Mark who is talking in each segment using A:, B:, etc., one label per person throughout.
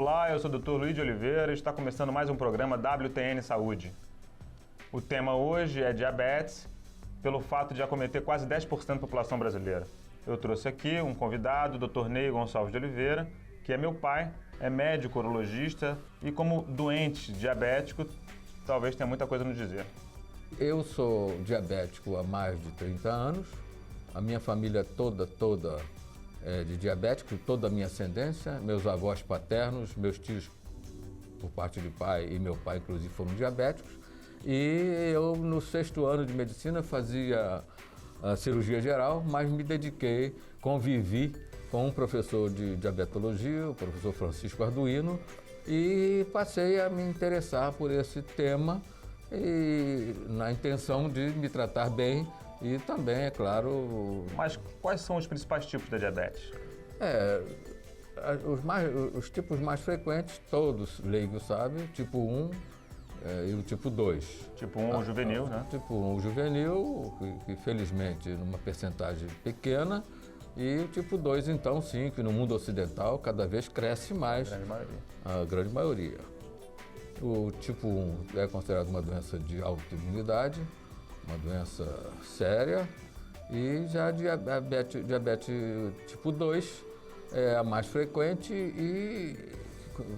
A: Olá, eu sou o Dr. Luiz de Oliveira e está começando mais um programa WTN Saúde. O tema hoje é diabetes, pelo fato de acometer quase 10% da população brasileira. Eu trouxe aqui um convidado, o Dr. Ney Gonçalves de Oliveira, que é meu pai, é médico urologista e como doente diabético, talvez tenha muita coisa a nos dizer.
B: Eu sou diabético há mais de 30 anos, a minha família toda é de diabético, toda a minha ascendência, meus avós paternos, meus tios por parte de pai e meu pai inclusive foram diabéticos, e eu no 6º ano de medicina fazia a cirurgia geral, mas me dediquei, convivi com um professor de diabetologia, o professor Francisco Arduino, e passei a me interessar por esse tema e na intenção de me tratar bem e também, é claro...
A: Mas quais são os principais tipos da diabetes?
B: Os tipos mais frequentes, todos leigos sabem, tipo 1 e o tipo 2.
A: Tipo 1 o juvenil, né?
B: Tipo 1 o juvenil, que felizmente numa percentagem pequena, e o tipo 2 então sim, que no mundo ocidental cada vez cresce mais. A grande maioria. O tipo 1 é considerado uma doença de autoimunidade, uma doença séria, e já a diabetes tipo 2 é a mais frequente e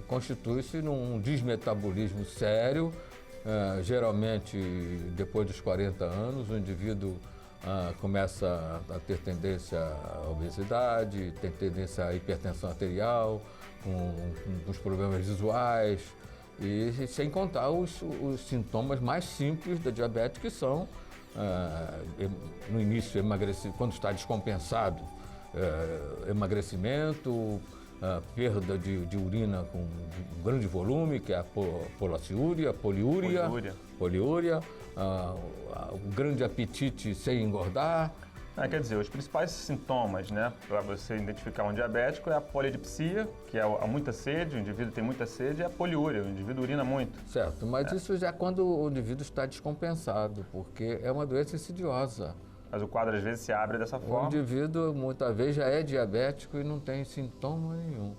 B: constitui-se num desmetabolismo sério. Geralmente, depois dos 40 anos, o indivíduo começa a ter tendência à obesidade, tem tendência à hipertensão arterial, com os problemas visuais, e sem contar os sintomas mais simples da diabetes, que são, no início, quando está descompensado, emagrecimento, perda de urina com um grande volume, que é a poliúria, o grande apetite sem engordar.
A: Quer dizer, os principais sintomas, né, para você identificar um diabético é a polidipsia, que é a muita sede, o indivíduo tem muita sede, e a poliúria, o indivíduo urina muito.
B: Certo, mas isso já é quando o indivíduo está descompensado, porque é uma doença insidiosa.
A: Mas o quadro às vezes se abre dessa forma.
B: O indivíduo muitas vezes já é diabético e não tem sintoma nenhum.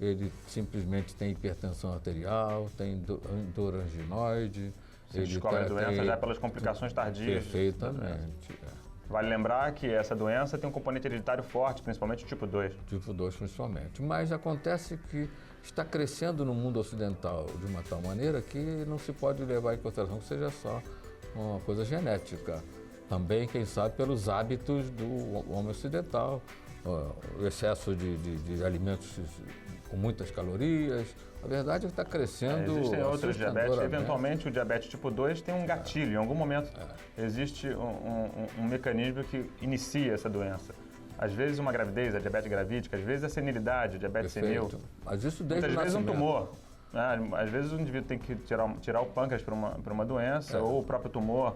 B: Ele simplesmente tem hipertensão arterial, tem dor anginoide.
A: Se descobre a doença já pelas complicações tardias.
B: Perfeitamente.
A: Vale lembrar que essa doença tem um componente hereditário forte, principalmente o tipo 2.
B: Tipo 2 principalmente. Mas acontece que está crescendo no mundo ocidental de uma tal maneira que não se pode levar em consideração que seja só uma coisa genética. Também, quem sabe, pelos hábitos do homem ocidental, o excesso de alimentos com muitas calorias. A verdade é que está crescendo.
A: Existem outros diabetes. Eventualmente, o diabetes tipo 2 tem um gatilho. Em algum momento, existe um mecanismo que inicia essa doença. Às vezes, uma gravidez, a diabetes gravídica, às vezes, a senilidade, a diabetes senil.
B: Mas isso desde
A: muitas vezes, um
B: nascimento.
A: tumor. Às vezes, o indivíduo tem que tirar o pâncreas para uma doença, ou o próprio tumor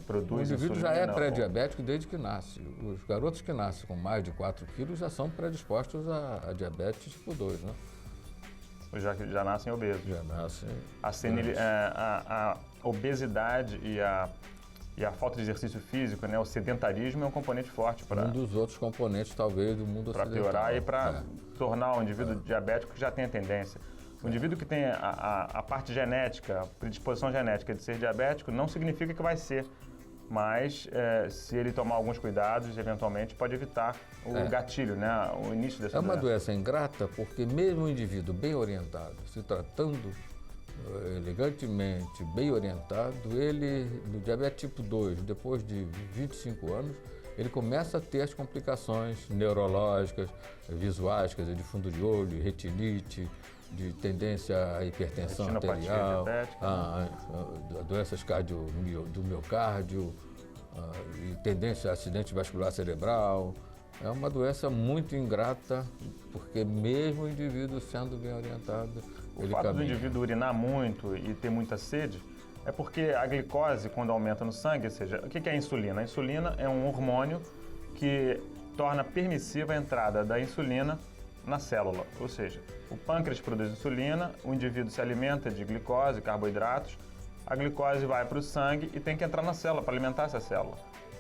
A: produz insulina.
B: O indivíduo já é pré-diabético desde que nasce. Os garotos que nascem com mais de 4 quilos já são predispostos a diabetes tipo 2, né?
A: Já nascem obesos.
B: Já nascem.
A: A obesidade e a falta de exercício físico, né, o sedentarismo é um componente forte para...
B: Um dos outros componentes, talvez, do mundo ocidental.
A: Para piorar e para tornar o indivíduo diabético que já tem a tendência. O indivíduo que tem a parte genética, a predisposição genética de ser diabético, não significa que vai ser. Mas, se ele tomar alguns cuidados, eventualmente pode evitar o gatilho, né, o início dessa doença.
B: É uma doença ingrata porque mesmo o indivíduo bem orientado, se tratando elegantemente, bem orientado, ele, no diabetes tipo 2, depois de 25 anos, ele começa a ter as complicações neurológicas, visuais, quer dizer, de fundo de olho, retinite, de tendência à hipertensão arterial, a doenças do miocárdio, e tendência a acidente vascular cerebral. É uma doença muito ingrata, porque mesmo o indivíduo sendo bem orientado,
A: ele caminha. O fato do indivíduo urinar muito e ter muita sede é porque a glicose, quando aumenta no sangue, ou seja, o que é a insulina? A insulina é um hormônio que torna permissiva a entrada da insulina na célula, ou seja, o pâncreas produz insulina, o indivíduo se alimenta de glicose, carboidratos, a glicose vai para o sangue e tem que entrar na célula para alimentar essa célula.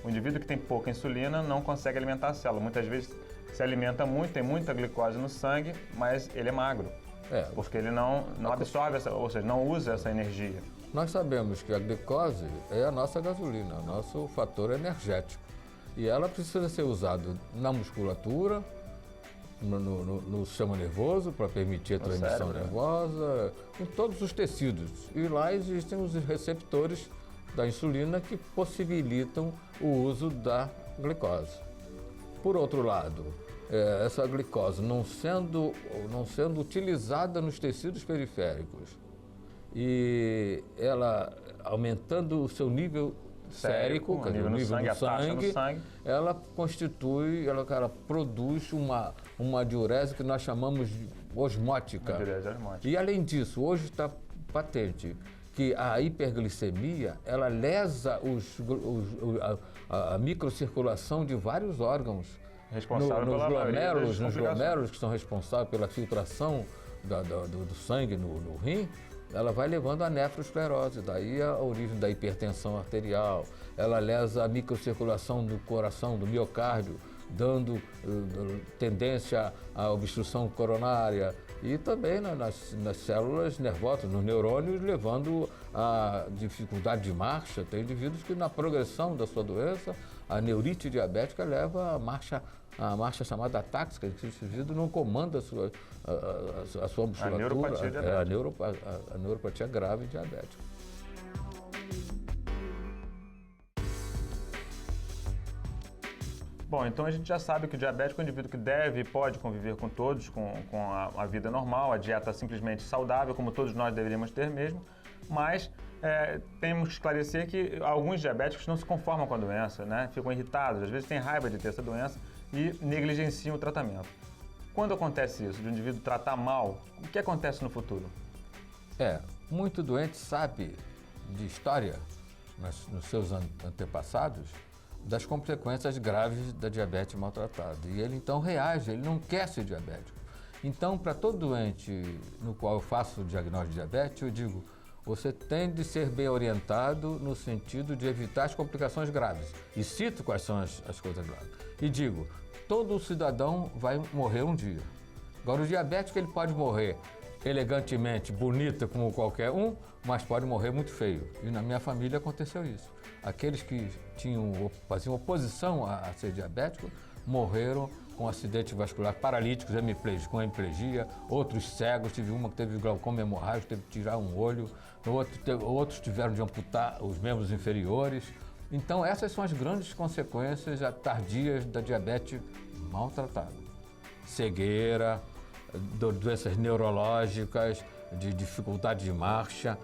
A: O indivíduo que tem pouca insulina não consegue alimentar a célula. Muitas vezes se alimenta muito, tem muita glicose no sangue, mas ele é magro. Porque ele não absorve, ou seja, não usa essa energia.
B: Nós sabemos que a glicose é a nossa gasolina, o nosso fator energético. E ela precisa ser usada na musculatura, no sistema nervoso, para permitir a transmissão nervosa, em todos os tecidos. E lá existem os receptores da insulina que possibilitam o uso da glicose. Por outro lado, essa glicose não sendo utilizada nos tecidos periféricos e ela aumentando o seu nível sérico, quer dizer, o nível do sangue, ela produz uma diurese que nós chamamos de osmótica. E além disso, hoje está patente que a hiperglicemia, ela lesa a microcirculação de vários órgãos. Nos glomérulos que são responsáveis pela filtração do sangue no rim, ela vai levando à nefroesclerose, daí a origem da hipertensão arterial. Ela lesa a microcirculação do coração, do miocárdio, dando tendência à obstrução coronária e também nas células nervosas, nos neurônios, levando a dificuldade de marcha. Tem indivíduos que na progressão da sua doença, a neurite diabética leva a marcha chamada atáxica, que esse indivíduo não comanda a sua musculatura, a neuropatia grave diabética.
A: Bom, então a gente já sabe que o diabético é um indivíduo que deve e pode conviver com todos, com a vida normal, a dieta simplesmente saudável, como todos nós deveríamos ter mesmo, mas temos que esclarecer que alguns diabéticos não se conformam com a doença, né? Ficam irritados, às vezes têm raiva de ter essa doença e negligenciam o tratamento. Quando acontece isso, de um indivíduo tratar mal, o que acontece no futuro?
B: Muito doente sabe de história, nos seus antepassados, das consequências graves da diabetes maltratada. E ele então reage, ele não quer ser diabético. Então, para todo doente no qual eu faço o diagnóstico de diabetes, eu digo, você tem de ser bem orientado no sentido de evitar as complicações graves. E cito quais são as coisas graves. E digo, todo cidadão vai morrer um dia. Agora, o diabético ele pode morrer elegantemente, bonita como qualquer um, mas pode morrer muito feio. E na minha família aconteceu isso. Aqueles que faziam oposição a ser diabético morreram com acidente vascular paralíticos, com hemiplegia, outros cegos, tive uma que teve glaucoma hemorrágico, teve que tirar um olho, outros tiveram de amputar os membros inferiores. Então essas são as grandes consequências tardias da diabetes maltratada. Cegueira, doenças neurológicas, de dificuldade de marcha,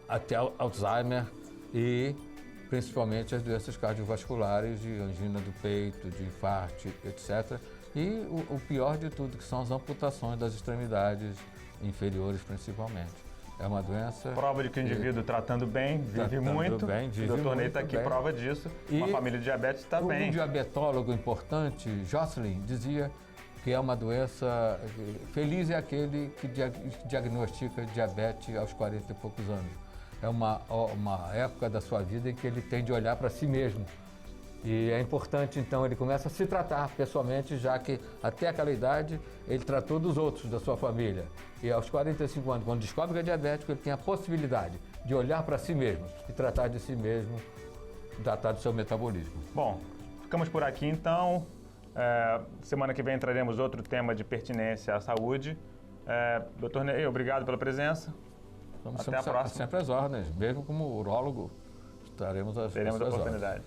B: até Alzheimer e principalmente as doenças cardiovasculares, de angina do peito, de infarto, etc. E o pior de tudo, que são as amputações das extremidades inferiores, principalmente. É uma doença...
A: Prova de que o indivíduo tratando bem, vive muito. O Dr. Ney está aqui, prova disso. Uma família de diabetes está bem.
B: Um diabetólogo importante, Jocelyn, dizia que é uma doença... Feliz é aquele que diagnostica diabetes aos 40 e poucos anos. É uma época da sua vida em que ele tem de olhar para si mesmo. E é importante, então, ele começa a se tratar pessoalmente, já que até aquela idade ele tratou dos outros, da sua família. E aos 45 anos, quando descobre que é diabético, ele tem a possibilidade de olhar para si mesmo e tratar de si mesmo, tratar do seu metabolismo.
A: Bom, ficamos por aqui, então. Semana que vem traremos outro tema de pertinência à saúde. Dr. Ney, obrigado pela presença. Até a próxima.
B: Sempre às ordens, mesmo como urólogo, teremos a oportunidade.